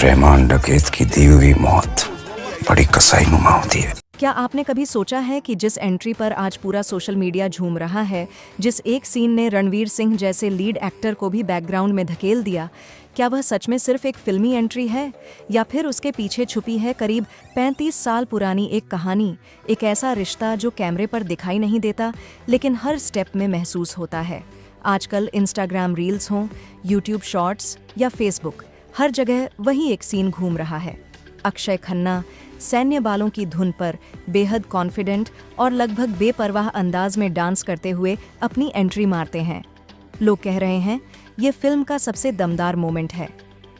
रहमान डकैत की दी हुई मौत बड़ी कसाईनुमा होती है। क्या आपने कभी सोचा है कि जिस एंट्री पर आज पूरा सोशल मीडिया झूम रहा है, जिस एक सीन ने रणवीर सिंह जैसे लीड एक्टर को भी बैकग्राउंड में धकेल दिया, क्या वह सच में सिर्फ एक फिल्मी एंट्री है या फिर उसके पीछे छुपी है करीब 35 साल पुरानी एक कहानी, एक ऐसा रिश्ता जो कैमरे पर दिखाई नहीं देता लेकिन हर स्टेप में महसूस होता है। आजकल इंस्टाग्राम रील्स हों, यूट्यूब शॉर्ट्स या फेसबुक, हर जगह वही एक सीन घूम रहा है। अक्षय खन्ना सैन्य बालों की धुन पर बेहद कॉन्फिडेंट और लगभग बेपरवाह अंदाज में डांस करते हुए अपनी एंट्री मारते हैं। लोग कह रहे हैं ये फिल्म का सबसे दमदार मोमेंट है।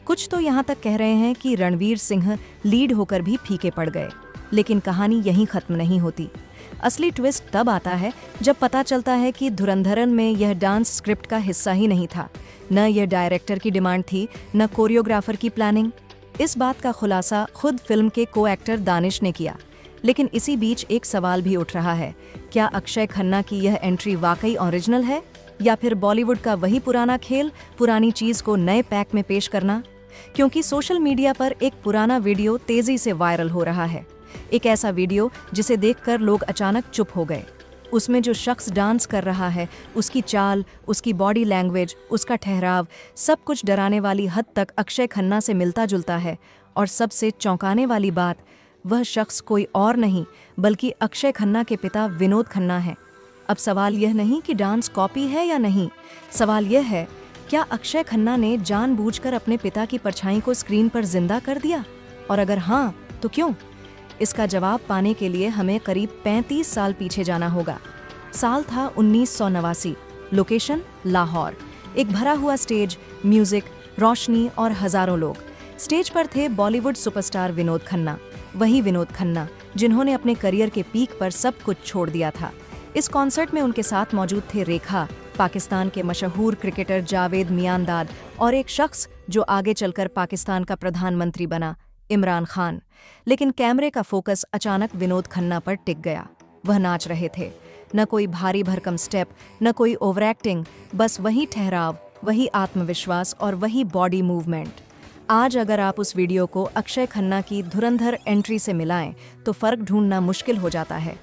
कुछ तो यहाँ तक कह रहे हैं कि रणवीर सिंह लीड होकर भी फीके पड़ गए। लेकिन कहानी यहीं खत्म नहीं होती। असली ट्विस्ट तब आता है जब पता चलता है कि धुरंधरन में यह डांस स्क्रिप्ट का हिस्सा ही नहीं था। न यह डायरेक्टर की डिमांड थी, न कोरियोग्राफर की प्लानिंग। इस बात का खुलासा खुद फिल्म के को एक्टर दानिश ने किया। लेकिन इसी बीच एक सवाल भी उठ रहा है, क्या अक्षय खन्ना की यह एंट्री वाकई ओरिजिनल है या फिर बॉलीवुड का वही पुराना खेल, पुरानी चीज को नए पैक में पेश करना? क्योंकि सोशल मीडिया पर एक पुराना वीडियो तेजी से वायरल हो रहा है। एक ऐसा वीडियो जिसे देखकर लोग अचानक चुप हो गए। उसमें जो शख्स डांस कर रहा है, उसकी चाल, उसकी बॉडी लैंग्वेज, उसका ठहराव, सब कुछ डराने वाली हद तक अक्षय खन्ना से मिलता जुलता है। और सबसे चौंकाने वाली बात, वह शख्स कोई और नहीं बल्कि अक्षय खन्ना के पिता विनोद खन्ना है। अब सवाल यह नहीं कि डांस कॉपी है या नहीं, सवाल यह है, क्या अक्षय खन्ना ने जानबूझकर अपने पिता की परछाई को स्क्रीन पर जिंदा कर दिया? और अगर हाँ, तो क्यों? इसका जवाब पाने के लिए हमें करीब 35 साल पीछे जाना होगा। साल था 1989, लोकेशन लाहौर। एक भरा हुआ स्टेज, म्यूजिक, रोशनी और हजारों लोग। स्टेज पर थे बॉलीवुड सुपरस्टार विनोद खन्ना, वही विनोद खन्ना जिन्होंने अपने करियर के पीक पर सब कुछ छोड़ दिया था। इस कॉन्सर्ट में उनके साथ मौजूद थे रेखा, पाकिस्तान के मशहूर क्रिकेटर जावेद मियांदाद और एक शख्स जो आगे चलकर पाकिस्तान का प्रधानमंत्री बना, इमरान खान। लेकिन कैमरे का फोकस अचानक विनोद खन्ना पर टिक गया। वह नाच रहे थे, न कोई भारी भरकम स्टेप, न कोई ओवर एक्टिंग, बस वही ठहराव, वही आत्मविश्वास और वही बॉडी मूवमेंट। आज अगर आप उस वीडियो को अक्षय खन्ना की धुरंधर एंट्री से मिलाएं तो फर्क ढूंढना मुश्किल हो जाता है।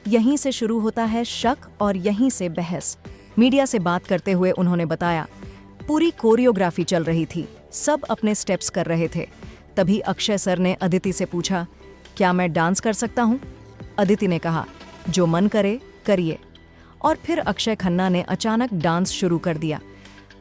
यहीं से शुरू होता है शक और यहीं से बहस। मीडिया से बात करते हुए उन्होंने बताया, पूरी कोरियोग्राफी चल रही थी, सब अपने स्टेप्स कर रहे थे। तभी अक्षय सर ने अदिति से पूछा, क्या मैं डांस कर सकता हूँ? अदिति ने कहा, जो मन करे करिए। और फिर अक्षय खन्ना ने अचानक डांस शुरू कर दिया।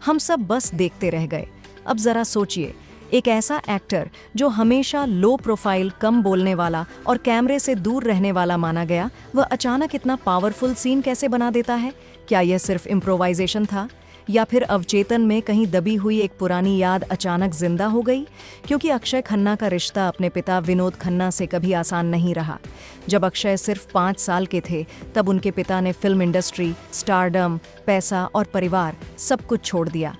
हम सब बस देखते रह गए। अब जरा सोचिए, एक ऐसा एक्टर जो हमेशा लो प्रोफाइल, कम बोलने वाला और कैमरे से दूर रहने वाला माना गया, वह अचानक इतना पावरफुल सीन कैसे बना देता है? क्या यह सिर्फ इम्प्रोवाइजेशन था या फिर अवचेतन में कहीं दबी हुई एक पुरानी याद अचानक जिंदा हो गई? क्योंकि अक्षय खन्ना का रिश्ता अपने पिता विनोद खन्ना से कभी आसान नहीं रहा। जब अक्षय सिर्फ 5 साल के थे तब उनके पिता ने फिल्म इंडस्ट्री, स्टारडम, पैसा और परिवार सब कुछ छोड़ दिया।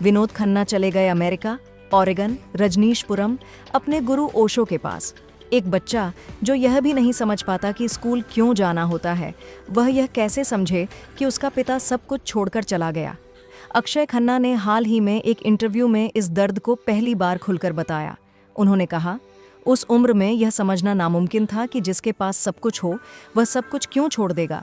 विनोद खन्ना चले गए अमेरिका, ओरेगन, रजनीशपुरम, अपने गुरु ओशो के पास। एक बच्चा जो यह भी नहीं समझ पाता कि स्कूल क्यों जाना होता है, वह यह कैसे समझे कि उसका पिता सब कुछ छोड़कर चला गया? अक्षय खन्ना ने हाल ही में एक इंटरव्यू में इस दर्द को पहली बार खुलकर बताया। उन्होंने कहा, उस उम्र में यह समझना नामुमकिन था कि जिसके पास सब कुछ हो वह सब कुछ क्यों छोड़ देगा।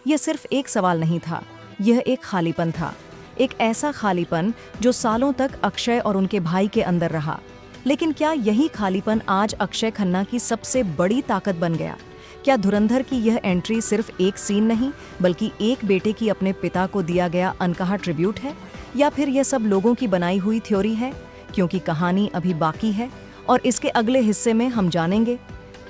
यह सिर्फ एक सवाल नहीं था, यह एक खालीपन था। एक ऐसा खालीपन जो सालों तक अक्षय और उनके भाई के अंदर रहा। लेकिन क्या यही खालीपन आज अक्षय खन्ना की सबसे बड़ी ताकत बन गया? क्या धुरंधर की यह एंट्री सिर्फ एक सीन नहीं बल्कि एक बेटे की अपने पिता को दिया गया अनकहा ट्रिब्यूट है? या फिर यह सब लोगों की बनाई हुई थ्योरी है? क्योंकि कहानी अभी बाकी है और इसके अगले हिस्से में हम जानेंगे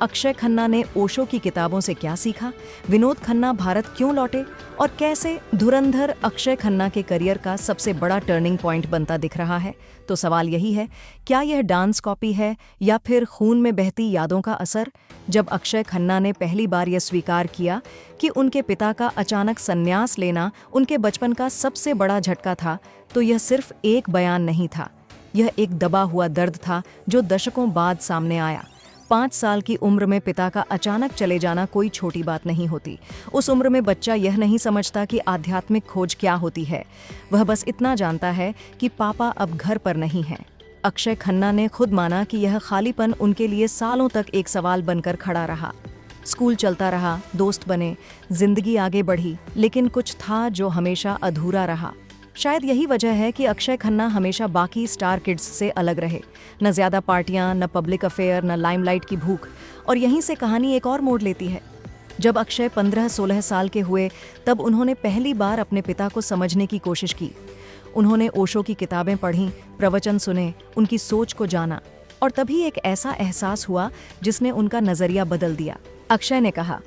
अक्षय खन्ना ने ओशो की किताबों से क्या सीखा, विनोद खन्ना भारत क्यों लौटे और कैसे धुरंधर अक्षय खन्ना के करियर का सबसे बड़ा टर्निंग पॉइंट बनता दिख रहा है। तो सवाल यही है, क्या यह डांस कॉपी है या फिर खून में बहती यादों का असर? जब अक्षय खन्ना ने पहली बार यह स्वीकार किया कि उनके पिता का अचानक संन्यास लेना उनके बचपन का सबसे बड़ा झटका था, तो यह सिर्फ एक बयान नहीं था, यह एक दबा हुआ दर्द था जो दशकों बाद सामने आया। 5 साल की उम्र में पिता का अचानक चले जाना कोई छोटी बात नहीं होती। उस उम्र में बच्चा यह नहीं समझता कि आध्यात्मिक खोज क्या होती है। वह बस इतना जानता है कि पापा अब घर पर नहीं हैं। अक्षय खन्ना ने खुद माना कि यह खालीपन उनके लिए सालों तक एक सवाल बनकर खड़ा रहा। स्कूल चलता रहा, दोस्त बने, जिंदगी आगे बढ़ी, लेकिन कुछ था जो हमेशा अधूरा रहा। शायद यही वजह है कि अक्षय खन्ना हमेशा बाकी स्टार किड्स से अलग रहे। न ज्यादा पार्टियां, न पब्लिक अफेयर, न लाइमलाइट की भूख। और यहीं से कहानी एक और मोड़ लेती है। जब अक्षय 15-16 साल के हुए तब उन्होंने पहली बार अपने पिता को समझने की कोशिश की। उन्होंने ओशो की किताबें पढ़ीं, प्रवचन सुने, उनकी सोच को जाना, और तभी एक ऐसा एहसास हुआ जिसने उनका नजरिया बदल दिया। अक्षय ने कहा,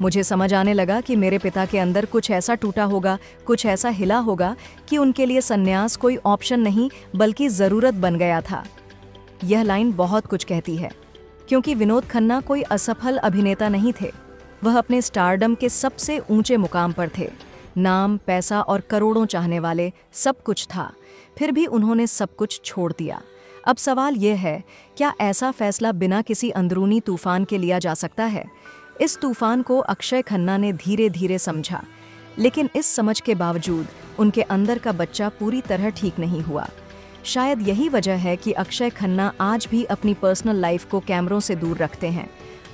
मुझे समझ आने लगा कि मेरे पिता के अंदर कुछ ऐसा टूटा होगा, कुछ ऐसा हिला होगा कि उनके लिए संन्यास कोई ऑप्शन नहीं बल्कि जरूरत बन गया था। यह लाइन बहुत कुछ कहती है, क्योंकि विनोद खन्ना कोई असफल अभिनेता नहीं थे। वह अपने स्टारडम के सबसे ऊंचे मुकाम पर थे। नाम, पैसा और करोड़ों चाहने वाले, सब कुछ था। फिर भी उन्होंने सब कुछ छोड़ दिया। अब सवाल यह है, क्या ऐसा फैसला बिना किसी अंदरूनी तूफान के लिया जा सकता है? इस तूफान को अक्षय खन्ना ने धीरे धीरे समझा, लेकिन इस समझ के बावजूद उनके अंदर का बच्चा पूरी तरह ठीक नहीं हुआ। शायद यही वजह है कि अक्षय खन्ना आज भी अपनी पर्सनल लाइफ को कैमरों से दूर रखते हैं।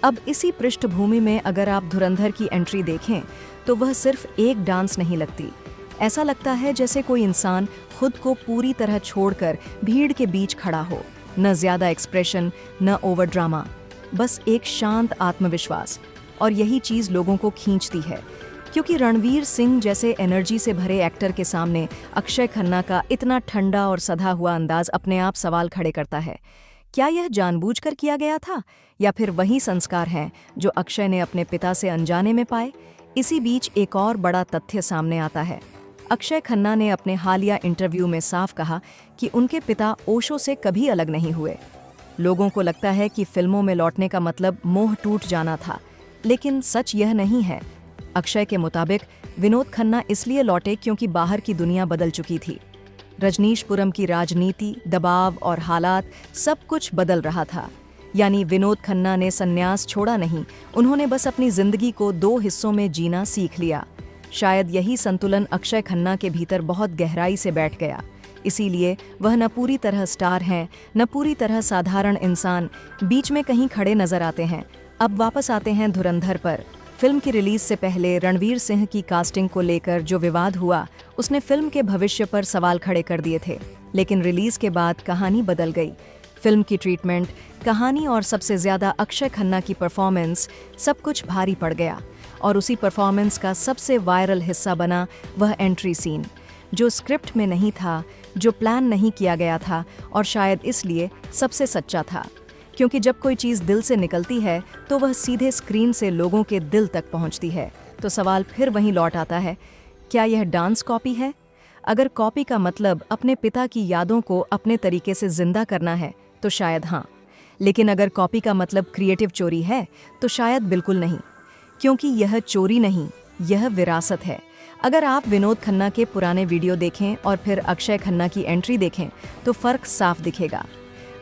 अब इसी पृष्ठभूमि में अगर आप धुरंधर की एंट्री देखें तो वह सिर्फ एक डांस नहीं लगती। ऐसा लगता है जैसे कोई इंसान खुद को पूरी तरह छोड़कर भीड़ के बीच खड़ा हो। न ज्यादा एक्सप्रेशन, न ओवर ड्रामा, बस एक शांत आत्मविश्वास। और यही चीज लोगों को खींचती है, क्योंकि रणवीर सिंह जैसे एनर्जी से भरे एक्टर के सामने अक्षय खन्ना का इतना ठंडा और सधा हुआ अंदाज अपने आप सवाल खड़े करता है। क्या यह जानबूझकर किया गया था, या फिर वही संस्कार हैं जो अक्षय ने अपने पिता से अनजाने में पाए? इसी बीच एक और बड़ा तथ्य सामने आता है। अक्षय खन्ना ने अपने हालिया इंटरव्यू में साफ कहा कि उनके पिता ओशो से कभी अलग नहीं हुए। लोगों को लगता है कि फिल्मों में लौटने का मतलब मोह टूट जाना था, लेकिन सच यह नहीं है। अक्षय के मुताबिक विनोद खन्ना इसलिए लौटे क्योंकि बाहर की दुनिया बदल चुकी थी। रजनीशपुरम की राजनीति, दबाव और हालात, सब कुछ बदल रहा था। यानी विनोद खन्ना ने संन्यास छोड़ा नहीं, उन्होंने बस अपनी जिंदगी को 2 हिस्सों में जीना सीख लिया। शायद यही संतुलन अक्षय खन्ना के भीतर बहुत गहराई से बैठ गया। इसीलिए वह न पूरी तरह स्टार हैं, न पूरी तरह साधारण इंसान, बीच में कहीं खड़े नजर आते हैं। अब वापस आते हैं धुरंधर पर। फिल्म की रिलीज से पहले रणवीर सिंह की कास्टिंग को लेकर जो विवाद हुआ, उसने फिल्म के भविष्य पर सवाल खड़े कर दिए थे। लेकिन रिलीज के बाद कहानी बदल गई। फिल्म की ट्रीटमेंट, कहानी और सबसे ज्यादा अक्षय खन्ना की परफॉर्मेंस, सब कुछ भारी पड़ गया। और उसी परफॉर्मेंस का सबसे वायरल हिस्सा बना वह एंट्री सीन, जो स्क्रिप्ट में नहीं था, जो प्लान नहीं किया गया था, और शायद इसलिए सबसे सच्चा था। क्योंकि जब कोई चीज़ दिल से निकलती है तो वह सीधे स्क्रीन से लोगों के दिल तक पहुंचती है। तो सवाल फिर वहीं लौट आता है, क्या यह डांस कॉपी है? अगर कॉपी का मतलब अपने पिता की यादों को अपने तरीके से जिंदा करना है तो शायद हाँ, लेकिन अगर कॉपी का मतलब क्रिएटिव चोरी है तो शायद बिल्कुल नहीं, क्योंकि यह चोरी नहीं, यह विरासत है। अगर आप विनोद खन्ना के पुराने वीडियो देखें और फिर अक्षय खन्ना की एंट्री देखें तो फर्क साफ दिखेगा।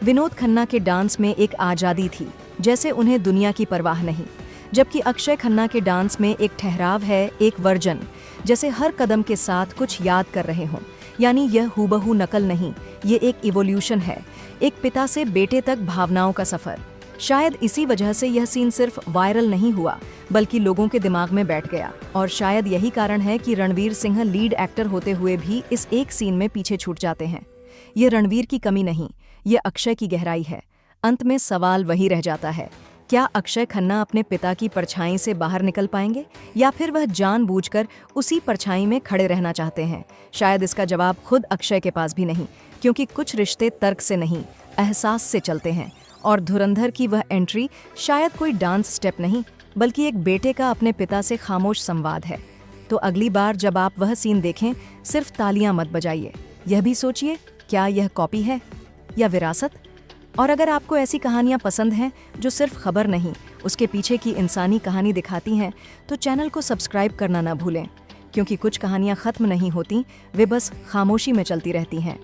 विनोद खन्ना के डांस में एक आज़ादी थी, जैसे उन्हें दुनिया की परवाह नहीं, जबकि अक्षय खन्ना के डांस में एक ठहराव है, एक वर्जन, जैसे हर कदम के साथ कुछ याद कर रहे हों। यानी यह हूबहू नकल नहीं, ये एक इवोल्यूशन है, एक पिता से बेटे तक भावनाओं का सफ़र। शायद इसी वजह से यह सीन सिर्फ वायरल नहीं हुआ, बल्कि लोगों के दिमाग में बैठ गया। और शायद यही कारण है कि रणवीर सिंह लीड एक्टर होते हुए भी इस एक सीन में पीछे छूट जाते हैं। ये रणवीर की कमी नहीं, ये अक्षय की गहराई है। अंत में सवाल वही रह जाता है, क्या अक्षय खन्ना अपने पिता की परछाई से बाहर निकल पाएंगे, या फिर वह जानबूझकर उसी परछाई में खड़े रहना चाहते हैं? शायद इसका जवाब खुद अक्षय के पास भी नहीं, क्योंकि कुछ रिश्ते तर्क से नहीं, एहसास से चलते हैं। और धुरंधर की वह एंट्री शायद कोई डांस स्टेप नहीं, बल्कि एक बेटे का अपने पिता से खामोश संवाद है। तो अगली बार जब आप वह सीन देखें, सिर्फ तालियां मत बजाइए, यह भी सोचिए, क्या यह कॉपी है या विरासत? और अगर आपको ऐसी कहानियां पसंद हैं जो सिर्फ खबर नहीं, उसके पीछे की इंसानी कहानी दिखाती हैं, तो चैनल को सब्सक्राइब करना ना भूलें, क्योंकि कुछ कहानियां खत्म नहीं होती, वे बस खामोशी में चलती रहती हैं।